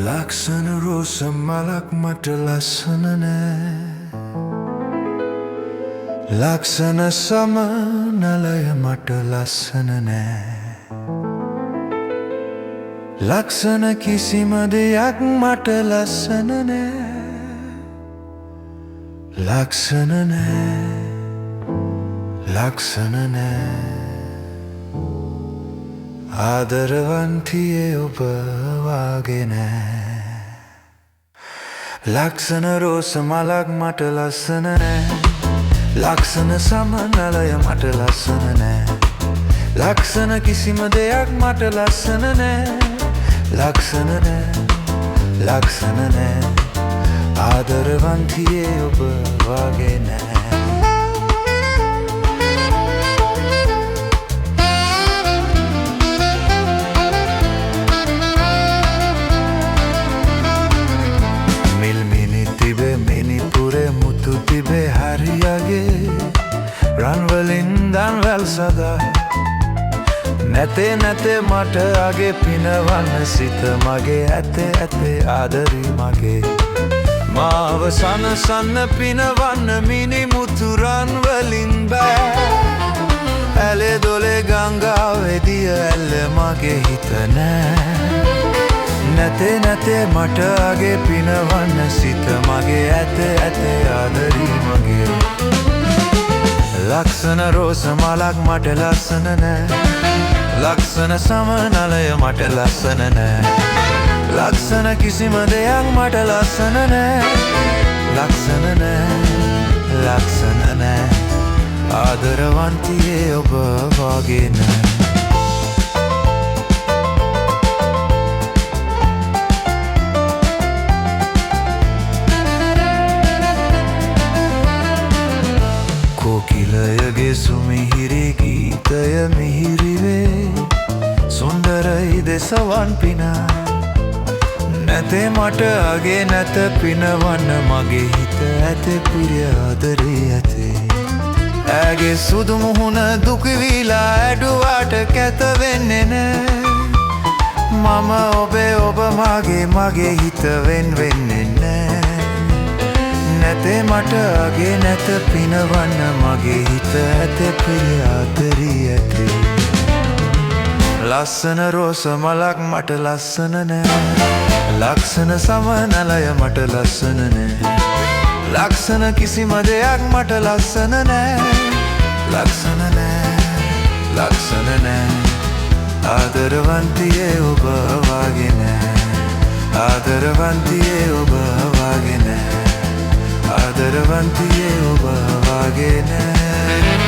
ලක්ෂණ රෝස මලක් මට ලස්සන නෑ ලක්ෂණ සමනලය මට ලස්සන නෑ ලක්ෂණ කිසිම දෙයක් මට ලස්සන නෑ ලක්ෂණ නෑ ලක්ෂණ නෑ ආදරවන්තියේ ඔබ වාගේ නෑ ලක්ෂණ රෝස මලක් මට ලස්සන නෑ ලක්ෂණ සමනලය මට ලස්සන නෑ ලක්ෂණ කිසිම දෙයක් මට ලස්සන නෑ ලක්ෂණ නෑ ලක්ෂණ නෑ ආදරවන්තියේ ඔබ වාගේ නෑ තිබේ හරියගේ රන්වලින් දන්වැල් සදා නැතේ නැතේ මට අගේ පිනවන්න සිත මගේ ඇතේ ඇතේ ආදරී මගේ මාව සනසන්න පිනවන්න මිනිමුතු රන්වලින් බෑ ඇලේ දොලේ ගංගාවෙදිය ඇල්ල මගේ හිත නෑ නැතේ නැතේ මට අගේ පිනවන්න සිත මගේ ඇතේ ඇතේ ආදරී මගේ ලක්ෂණ රෝස මලක් මට ලස්සන නෑ ලක්ෂණ සමනලය මට ලස්සන නෑ ලක්ෂණ කිසිම දෙයක් මට ලස්සන නෑ ලක්ෂණ නෑ ලක්ෂණ නෑ ආදරවන්තියේ ඔබ වාගේ නෑ කොකිලයගේ සුමිහිරි ගීතය මිහිරිවේ සුන්දරයි දෙසවන් පිනා නැතේ මට අගේ නැත පිනවන්න මගේ හිත ඇතේ පිරිය ආදරේ ඇතේ ඇගේ සුදු මුහුණ දුකවිලා ඇඩුවාට කැත වෙන්නේ නෑ මම ඔබේ ඔබ මගේ හිත වෙන් වෙන්නේ නෑ නැතේ මට අගේ නැත පිනවන්න මගේ හිත ඇතේ පිරිය ආදරී ඇතේ ලස්සන රෝස මලක් මට ලස්සන නෑ ලක්ෂණ සමනලය මට ලස්සන නෑ ලක්ෂණ කිසිම දෙයක් මට ලස්සන නෑ ලක්ෂණ නෑ ලක්ෂණ නෑ ආදරවන්තියේ ඔබ වාගේ නෑ ආදරවන්තියේ ඔබ වාගේ නෑ ආදරවන්තියේ ඔබ වාගේ නෑ